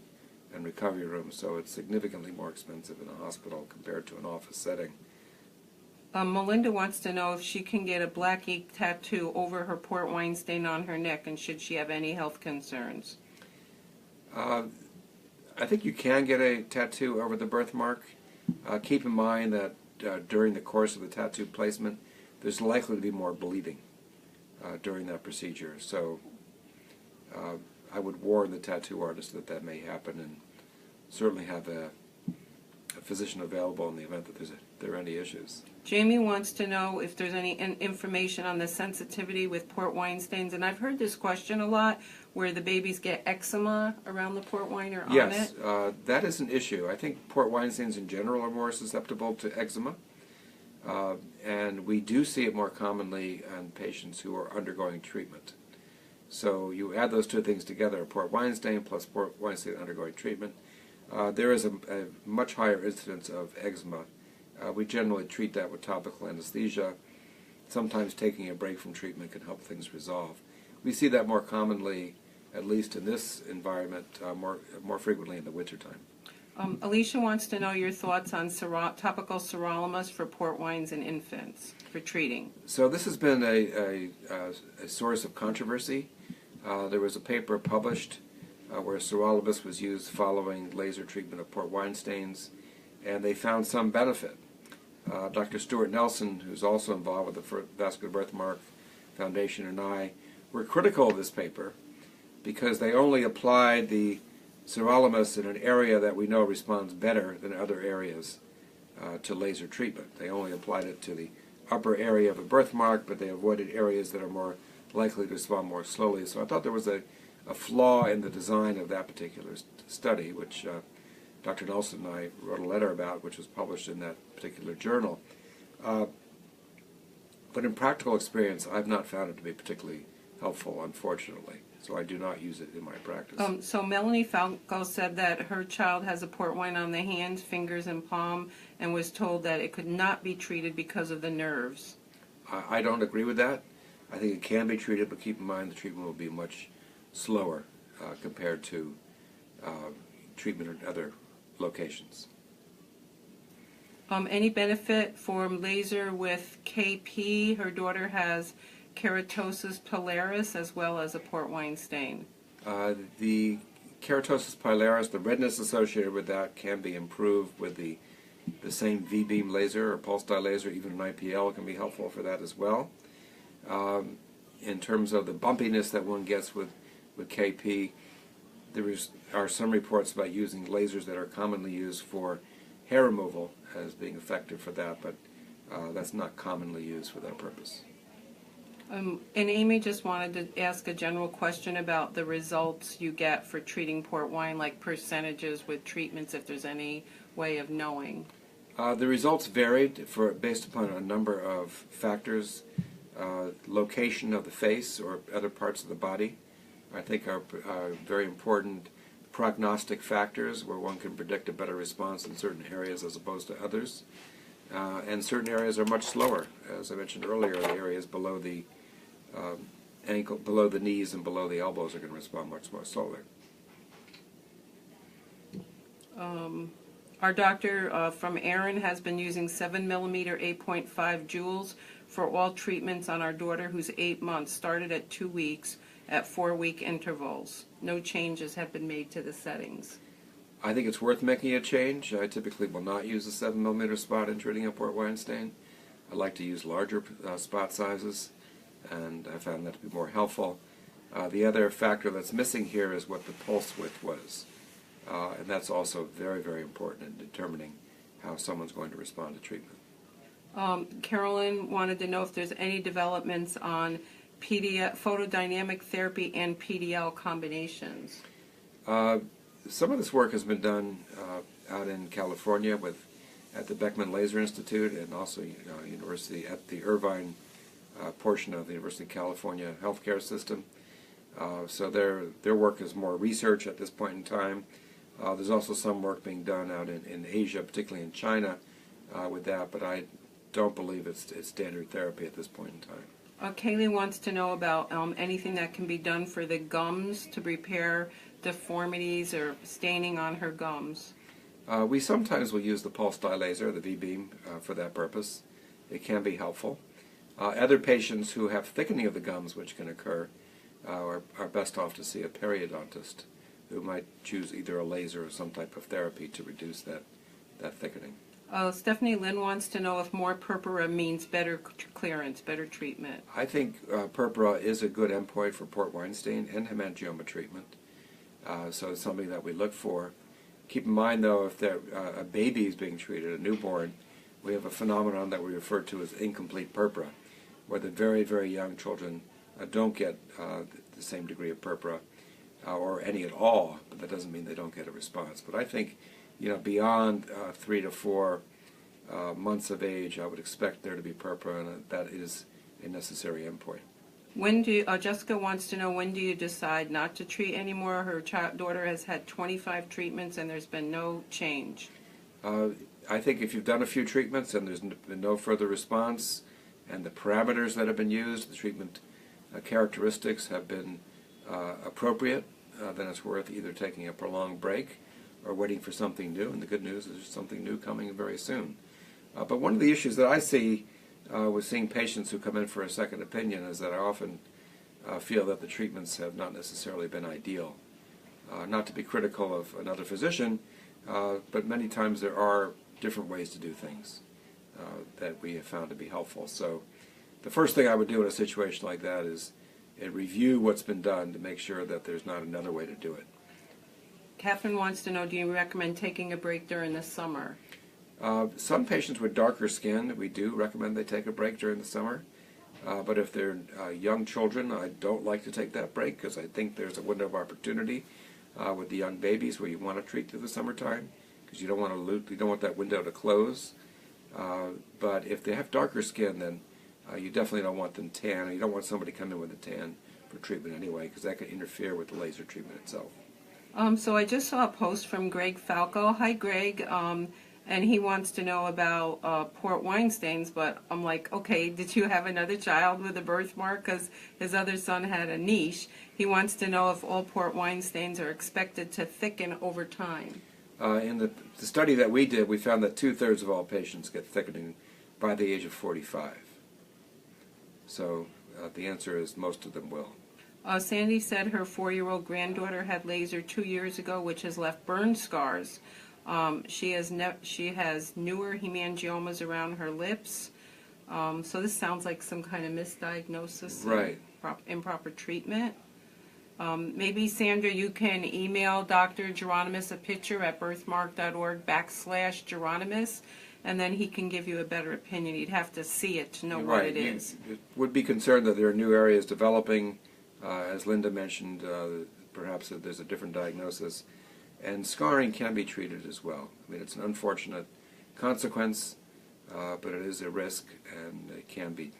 and recovery room. So it's significantly more expensive in a hospital compared to an office setting. Melinda wants to know if she can get a black ink tattoo over her port wine stain on her neck, and should she have any health concerns? I think you can get a tattoo over the birthmark. Keep in mind that during the course of the tattoo placement, there's likely to be more bleeding during that procedure. So I would warn the tattoo artist that may happen, and certainly have a physician available in the event that there are any issues. Jamie wants to know if there's any information on the sensitivity with port wine stains, and I've heard this question a lot, where the babies get eczema around the port wine or on it. Yes, that is an issue. I think port wine stains in general are more susceptible to eczema, and we do see it more commonly in patients who are undergoing treatment. So you add those two things together, a port wine stain plus port wine stain undergoing treatment, there is a much higher incidence of eczema. We generally treat that with topical anesthesia. Sometimes taking a break from treatment can help things resolve. We see that more commonly, at least in this environment, more frequently in the wintertime. Alicia wants to know your thoughts on topical sirolimus for port wines in infants for treating. So this has been a source of controversy. There was a paper published where sirolimus was used following laser treatment of port wine stains, and they found some benefit. Dr. Stuart Nelson, who's also involved with the Vascular Birthmark Foundation, and I were critical of this paper because they only applied the sirolimus in an area that we know responds better than other areas to laser treatment. They only applied it to the upper area of a birthmark, but they avoided areas that are more likely to respond more slowly. So I thought there was a flaw in the design of that particular study, which Dr. Nelson and I wrote a letter about, which was published in that particular journal. But in practical experience, I've not found it to be particularly helpful, unfortunately. So I do not use it in my practice. So Melanie Falco said that her child has a port wine on the hands, fingers, and palm, and was told that it could not be treated because of the nerves. I don't agree with that. I think it can be treated, but keep in mind the treatment will be much slower compared to treatment in other locations. Any benefit from laser with KP? Her daughter has keratosis pilaris as well as a port wine stain. The keratosis pilaris, the redness associated with that, can be improved with the same V-beam laser or pulse dye laser. Even an IPL can be helpful for that as well. In terms of the bumpiness that one gets with KP, there are some reports about using lasers that are commonly used for hair removal as being effective for that, but that's not commonly used for that purpose. And Amy just wanted to ask a general question about the results you get for treating port wine, like percentages with treatments, if there's any way of knowing. The results varied based upon a number of factors. Location of the face or other parts of the body, I think, are very important prognostic factors where one can predict a better response in certain areas as opposed to others. And certain areas are much slower. As I mentioned earlier, the areas below the ankle, below the knees, and below the elbows are going to respond much more slowly. Our doctor from Aaron has been using 7mm 8.5 joules for all treatments on our daughter who's 8 months, started at 2 weeks at 4-week intervals. No changes have been made to the settings. I think it's worth making a change. I typically will not use a 7mm spot in treating a port wine stain. I like to use larger spot sizes, and I found that to be more helpful. The other factor that's missing here is what the pulse width was, and that's also very, very important in determining how someone's going to respond to treatment. Carolyn wanted to know if there's any developments on photodynamic therapy and PDL combinations. Some of this work has been done out in California at the Beckman Laser Institute, and also university at the Irvine portion of the University of California healthcare system. So their work is more research at this point in time. There's also some work being done out in Asia, particularly in China, with that, but I don't believe it's standard therapy at this point in time. Kaylee wants to know about anything that can be done for the gums to repair deformities or staining on her gums. We sometimes will use the pulse dye laser, the V-beam, for that purpose. It can be helpful. Other patients who have thickening of the gums, which can occur, are best off to see a periodontist who might choose either a laser or some type of therapy to reduce that thickening. Stephanie Lynn wants to know if more purpura means better clearance, better treatment. I think purpura is a good endpoint for port wine stain and hemangioma treatment. So it's something that we look for. Keep in mind, though, if a baby is being treated, a newborn, we have a phenomenon that we refer to as incomplete purpura, where the very, very young children don't get the same degree of purpura or any at all, but that doesn't mean they don't get a response. But I think, beyond 3 to 4 months of age, I would expect there to be purpura, and that is a necessary endpoint. Jessica wants to know, when do you decide not to treat anymore? Her daughter has had 25 treatments and there's been no change. I think if you've done a few treatments and there's been no further response, and the parameters that have been used, the treatment characteristics have been appropriate, then it's worth either taking a prolonged break or waiting for something new, and the good news is there's something new coming very soon. But one of the issues that I see with seeing patients who come in for a second opinion is that I often feel that the treatments have not necessarily been ideal. Not to be critical of another physician, but many times there are different ways to do things that we have found to be helpful. So the first thing I would do in a situation like that is review what's been done to make sure that there's not another way to do it. Catherine wants to know, do you recommend taking a break during the summer? Some patients with darker skin, we do recommend they take a break during the summer. But if they're young children, I don't like to take that break because I think there's a window of opportunity with the young babies where you want to treat through the summertime because you don't want that window to close. But if they have darker skin, then you definitely don't want them tan, and you don't want somebody to come in with a tan for treatment anyway because that could interfere with the laser treatment itself. So I just saw a post from Greg Falco. Hi, Greg. And he wants to know about port wine stains, but I'm like, okay, did you have another child with a birthmark? Because his other son had a niche. He wants to know if all port wine stains are expected to thicken over time. In the study that we did, we found that 2/3 of all patients get thickening by the age of 45. So the answer is most of them will. Sandy said her 4-year-old granddaughter had laser 2 years ago, which has left burn scars. She has newer hemangiomas around her lips. So this sounds like some kind of misdiagnosis, right? Improper treatment. Maybe Sandra, you can email Dr. Geronemus a picture at birthmark.org/Geronemus, and then he can give you a better opinion. You'd have to see it to know what it is. You would be concerned that there are new areas developing, as Linda mentioned. Perhaps that there's a different diagnosis. And scarring can be treated as well. I mean, it's an unfortunate consequence, but it is a risk, and it can be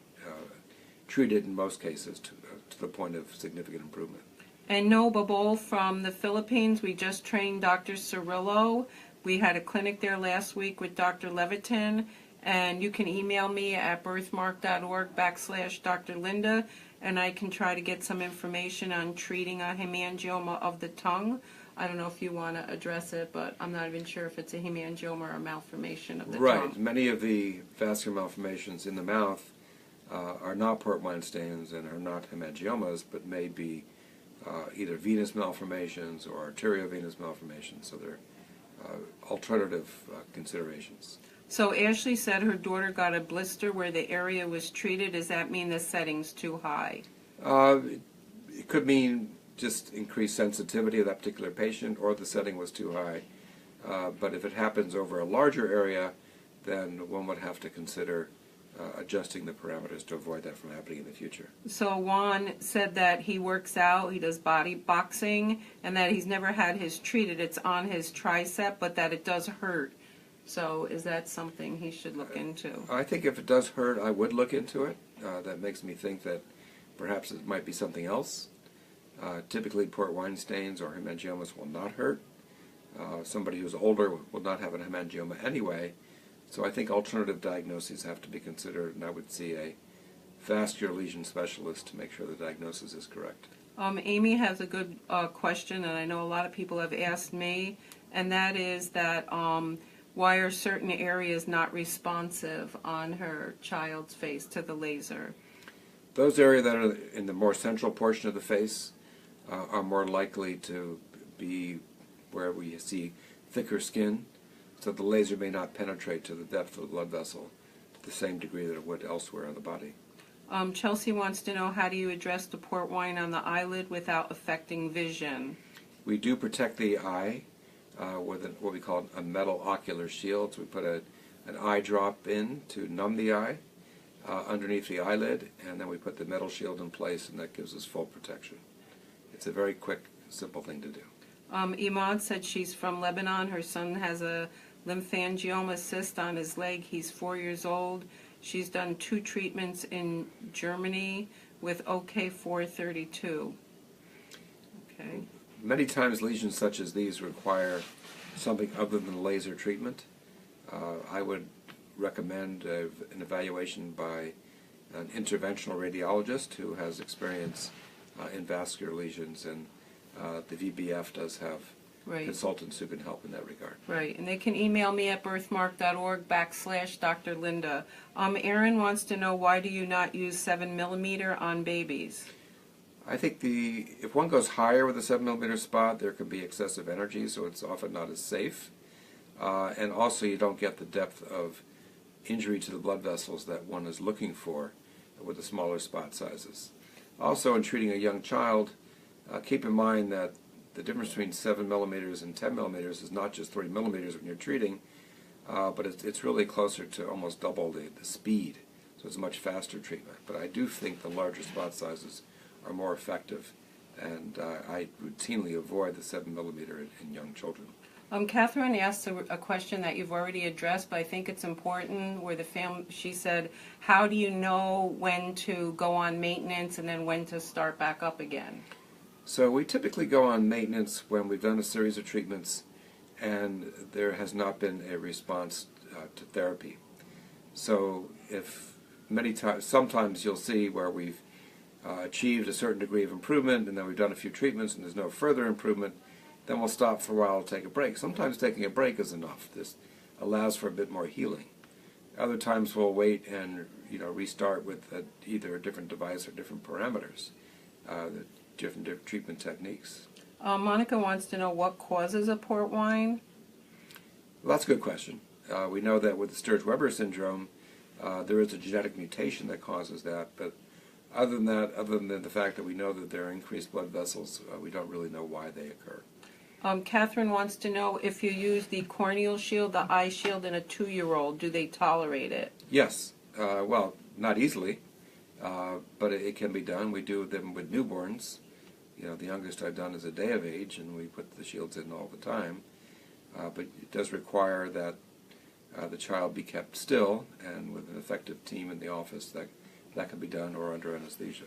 treated in most cases to the point of significant improvement. And no Babol from the Philippines. We just trained Dr. Cirillo. We had a clinic there last week with Dr. Levitin, and you can email me at birthmark.org/Dr. Linda, and I can try to get some information on treating a hemangioma of the tongue. I don't know if you want to address it, but I'm not even sure if it's a hemangioma or a malformation of the tongue. Right. Many of the vascular malformations in the mouth are not port wine stains and are not hemangiomas, but may be either venous malformations or arteriovenous malformations. So they're alternative considerations. So Ashley said her daughter got a blister where the area was treated. Does that mean the setting's too high? It could mean just increased sensitivity of that particular patient, or the setting was too high. But if it happens over a larger area, then one would have to consider adjusting the parameters to avoid that from happening in the future. So Juan said that he works out, he does body boxing, and that he's never had his treated. It's on his tricep, but that it does hurt. So is that something he should look into? I think if it does hurt, I would look into it. That makes me think that perhaps it might be something else. Typically, port wine stains or hemangiomas will not hurt. Somebody who's older will not have a hemangioma anyway. So I think alternative diagnoses have to be considered, and I would see a vascular lesion specialist to make sure the diagnosis is correct. Amy has a good question, and I know a lot of people have asked me, and that is that why are certain areas not responsive on her child's face to the laser? Those areas that are in the more central portion of the face are more likely to be where we see thicker skin, so the laser may not penetrate to the depth of the blood vessel to the same degree that it would elsewhere on the body. Chelsea wants to know, how do you address the port wine on the eyelid without affecting vision? We do protect the eye with what we call a metal ocular shield. So we put an eye drop in to numb the eye underneath the eyelid, and then we put the metal shield in place, and that gives us full protection. It's a very quick, simple thing to do. Imad said she's from Lebanon. Her son has a lymphangioma cyst on his leg. He's 4 years old. She's done 2 treatments in Germany with OK432. Okay. Many times lesions such as these require something other than laser treatment. I would recommend an evaluation by an interventional radiologist who has experience in vascular lesions, and the VBF does have Right. consultants who can help in that regard. Right, and they can email me at birthmark.org/Dr. Linda. Aaron wants to know, why do you not use 7mm on babies? I think if one goes higher with a 7mm spot, there can be excessive energy, so it's often not as safe. And also you don't get the depth of injury to the blood vessels that one is looking for with the smaller spot sizes. Also, in treating a young child, keep in mind that the difference between 7mm and 10mm is not just 3mm when you're treating, but it's really closer to almost double the speed, so it's a much faster treatment. But I do think the larger spot sizes are more effective, and I routinely avoid the 7mm in young children. Catherine asked a question that you've already addressed, but I think it's important, where she said, how do you know when to go on maintenance and then when to start back up again? So we typically go on maintenance when we've done a series of treatments and there has not been a response to therapy. So sometimes you'll see where we've achieved a certain degree of improvement and then we've done a few treatments and there's no further improvement, then we'll stop for a while and take a break. Sometimes taking a break is enough. This allows for a bit more healing. Other times we'll wait and restart with either a different device or different parameters, different treatment techniques. Monica wants to know, what causes a port wine? Well, that's a good question. We know that with the Sturge-Weber syndrome, there is a genetic mutation that causes that, but other than the fact that we know that there are increased blood vessels, we don't really know why they occur. Catherine wants to know, if you use the corneal shield, the eye shield, in a 2-year-old, do they tolerate it? Yes. Well, not easily, but it can be done. We do them with newborns. The youngest I've done is a day of age, and we put the shields in all the time. But it does require that the child be kept still, and with an effective team in the office, that can be done, or under anesthesia.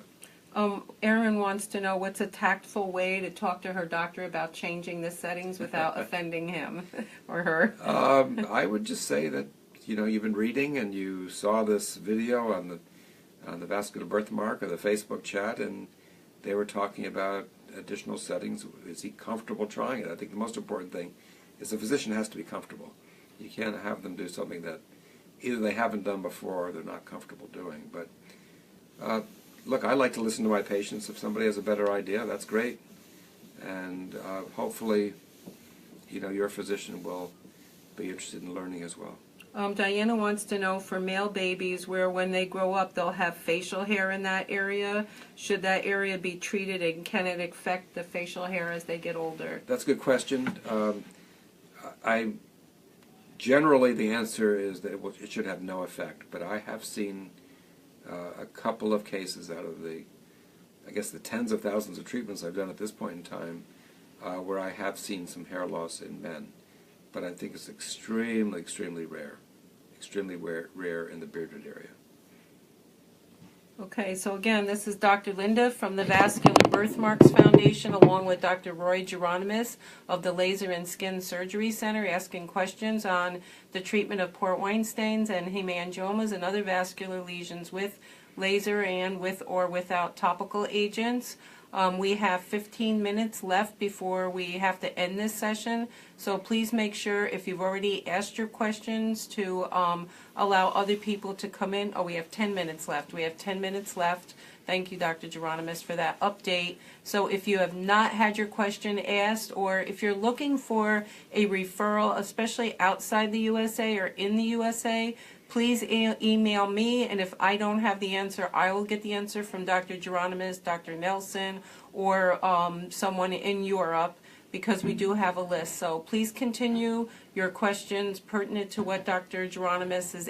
Erin wants to know, what's a tactful way to talk to her doctor about changing the settings without offending him or her? I would just say that you've been reading and you saw this video on the vascular birthmark or the Facebook chat, and they were talking about additional settings. Is he comfortable trying it? I think the most important thing is the physician has to be comfortable. You can't have them do something that either they haven't done before or they're not comfortable doing. But look, I like to listen to my patients. If somebody has a better idea, that's great. And hopefully, your physician will be interested in learning as well. Diana wants to know, for male babies, where when they grow up they'll have facial hair in that area, should that area be treated, and can it affect the facial hair as they get older? That's a good question. Generally the answer is that it should have no effect, but I have seen a couple of cases out of the tens of thousands of treatments I've done at this point in time where I have seen some hair loss in men. But I think it's extremely, extremely rare. Extremely rare in the bearded area. Okay, so again, this is Dr. Linda from the Vascular Birthmarks Foundation, along with Dr. Roy Geronemus of the Laser and Skin Surgery Center, asking questions on the treatment of port wine stains and hemangiomas and other vascular lesions with laser and with or without topical agents. We have 15 minutes left before we have to end this session, so please make sure, if you've already asked your questions, to allow other people to come in. Oh, we have 10 minutes left. We have 10 minutes left. Thank you, Dr. Geronemus, for that update. So if you have not had your question asked, or if you're looking for a referral, especially outside the USA or in the USA, please email me, and if I don't have the answer, I will get the answer from Dr. Geronemus, Dr. Nelson, or someone in Europe, because we do have a list. So please continue your questions pertinent to what Dr. Geronemus is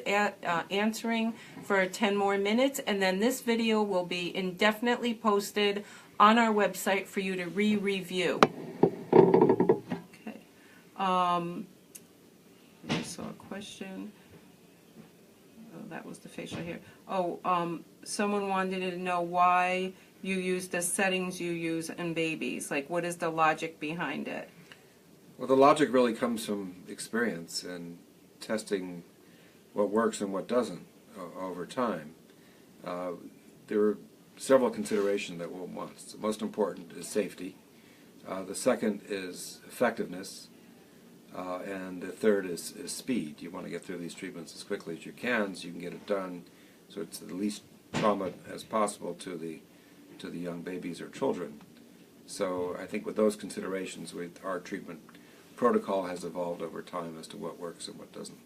answering for 10 more minutes, and then this video will be indefinitely posted on our website for you to re-review. Okay. I saw a question. That was the facial hair. Someone wanted to know why you use the settings you use in babies. Like, what is the logic behind it? Well, the logic really comes from experience and testing what works and what doesn't over time. There are several considerations that one wants. The most important is safety. The second is effectiveness. And the third is speed. You want to get through these treatments as quickly as you can so you can get it done so it's the least trauma as possible to the young babies or children. So I think with those considerations, our treatment protocol has evolved over time as to what works and what doesn't.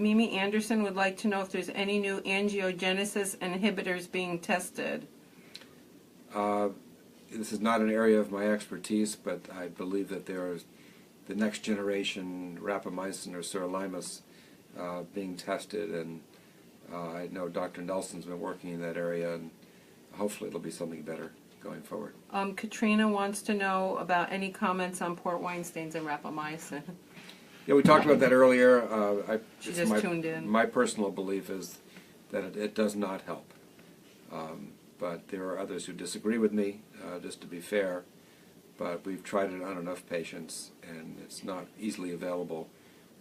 Mimi Anderson would like to know if there's any new angiogenesis inhibitors being tested. This is not an area of my expertise, but I believe that there is the next generation rapamycin or sirolimus being tested, and I know Dr. Nelson's been working in that area, and hopefully it'll be something better going forward. Katrina wants to know about any comments on port wine stains and rapamycin. Yeah, we talked about that earlier. She just tuned in. My personal belief is that it does not help. But there are others who disagree with me, just to be fair. But we've tried it on enough patients, and it's not easily available,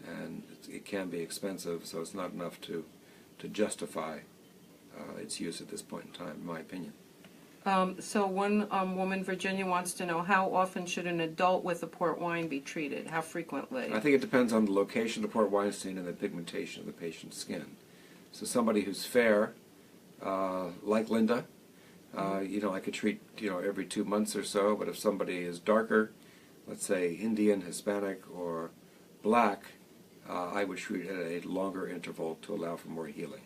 and it can be expensive, so it's not enough to justify its use at this point in time, in my opinion. So one woman, Virginia, wants to know how often should an adult with a port wine be treated? How frequently? I think it depends on the location of the port wine stain and the pigmentation of the patient's skin. So somebody who's fair, like Linda, I could treat, every 2 months or so, but if somebody is darker, let's say Indian, Hispanic, or black, I would treat at a longer interval to allow for more healing.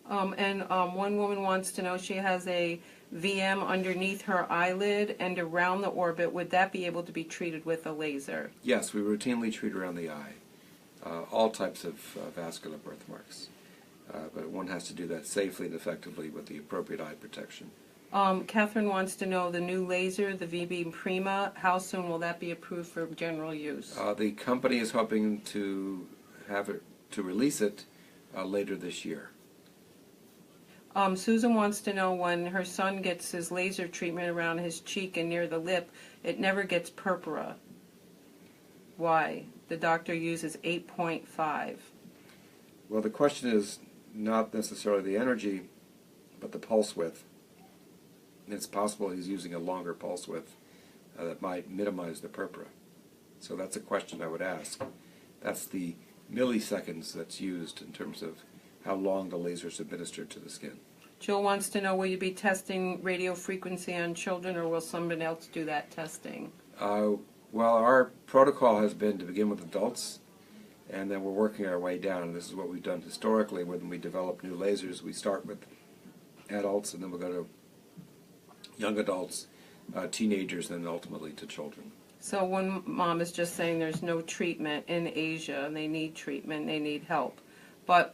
One woman wants to know, she has a VM underneath her eyelid and around the orbit. Would that be able to be treated with a laser? Yes, we routinely treat around the eye, all types of vascular birthmarks. But one has to do that safely and effectively with the appropriate eye protection. Catherine wants to know the new laser, the VB Prima, how soon will that be approved for general use? The company is hoping to release it later this year. Susan wants to know, when her son gets his laser treatment around his cheek and near the lip, it never gets purpura. Why? The doctor uses 8.5. Well, the question is not necessarily the energy, but the pulse width. And it's possible he's using a longer pulse width that might minimize the purpura. So that's a question I would ask. That's the milliseconds that's used in terms of how long the laser is administered to the skin. Jill wants to know, will you be testing radio frequency on children, or will somebody else do that testing? Well, our protocol has been to begin with adults, and then we're working our way down. And this is what we've done historically when we develop new lasers. We start with adults, and then we'll go to young adults, teenagers, and then ultimately to children. So one mom is just saying there's no treatment in Asia, and they need treatment, they need help. But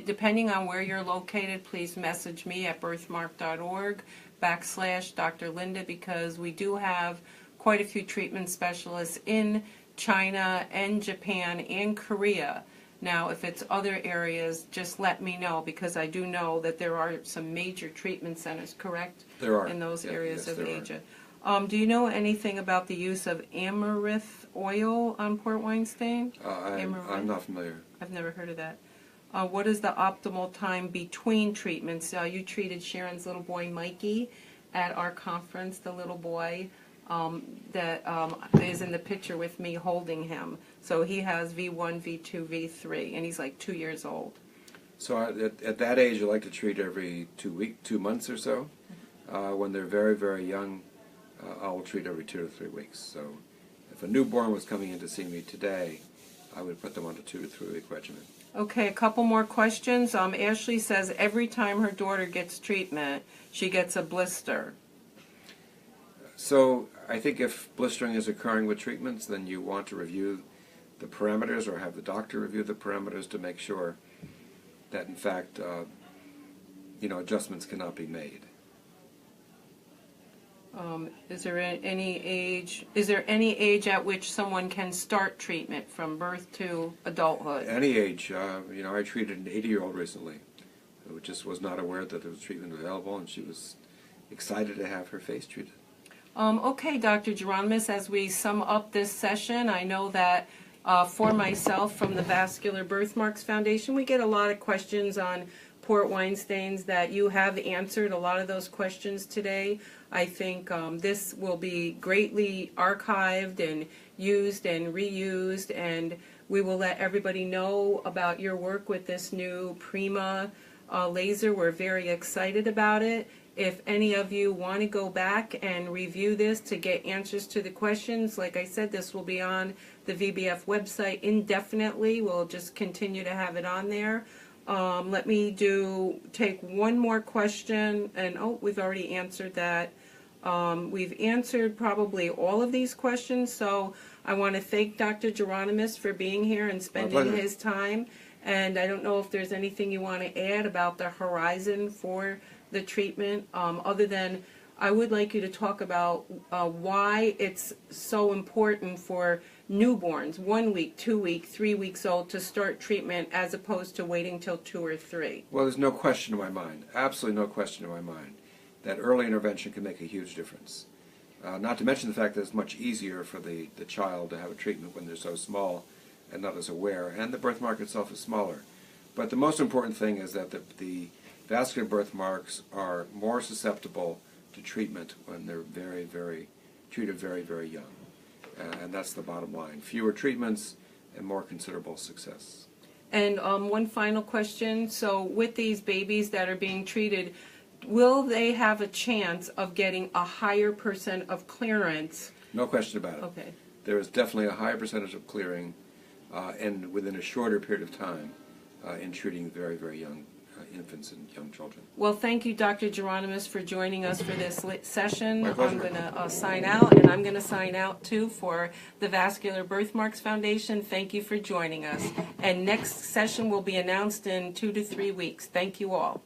depending on where you're located, please message me at birthmark.org/Dr. Linda, because we do have quite a few treatment specialists in China and Japan and Korea. Now, if it's other areas, just let me know, because I do know that there are some major treatment centers, correct? There are. In those areas yes, of there Asia. Do you know anything about the use of amaranth oil on port wine stain? I'm not familiar. I've never heard of that. What is the optimal time between treatments? You treated Sharon's little boy, Mikey, at our conference, the little boy that is in the picture with me holding him. So he has V1, V2, V3, and he's like 2 years old. So at that age, I like to treat every 2 months or so. When they're very, very young, I will treat every 2 to 3 weeks. So if a newborn was coming in to see me today, I would put them on a 2 to 3 week regimen. Okay, a couple more questions. Ashley says every time her daughter gets treatment, she gets a blister. So I think if blistering is occurring with treatments, then you want to review the parameters or have the doctor review the parameters to make sure that, in fact, adjustments cannot be made. Is there any age at which someone can start treatment from birth to adulthood? Any age. I treated an 80-year-old recently who just was not aware that there was treatment available, and she was excited to have her face treated. Okay, Dr. Geronemus, as we sum up this session, I know that for myself from the Vascular Birthmarks Foundation, we get a lot of questions on port wine stains, that you have answered a lot of those questions today. I think this will be greatly archived and used and reused, and we will let everybody know about your work with this new Prima laser. We're very excited about it. If any of you want to go back and review this to get answers to the questions, like I said, this will be on the VBF website indefinitely. We'll just continue to have it on there. Let me take one more question, and we've already answered that. We've answered probably all of these questions, so I want to thank Dr. Geronemus for being here and spending his time. And I don't know if there's anything you want to add about the horizon for the treatment, other than I would like you to talk about why it's so important for newborns, 1 week, 2 week, 3 weeks old, to start treatment as opposed to waiting till 2 or 3. Well, there's no question in my mind, absolutely no question in my mind, that early intervention can make a huge difference. Not to mention the fact that it's much easier for the child to have a treatment when they're so small and not as aware, and the birthmark itself is smaller. But the most important thing is that the vascular birthmarks are more susceptible to treatment when they're treated very, very young. And that's the bottom line. Fewer treatments and more considerable success. And one final question. So with these babies that are being treated, will they have a chance of getting a higher percent of clearance? No question about it. Okay. There is definitely a higher percentage of clearing and within a shorter period of time in treating very, very young infants and young children. Well, thank you, Dr. Geronemus, for joining us for this session. My pleasure. I'm going to sign out, and I'm going to sign out, too, for the Vascular Birthmarks Foundation. Thank you for joining us. And next session will be announced in 2 to 3 weeks. Thank you all.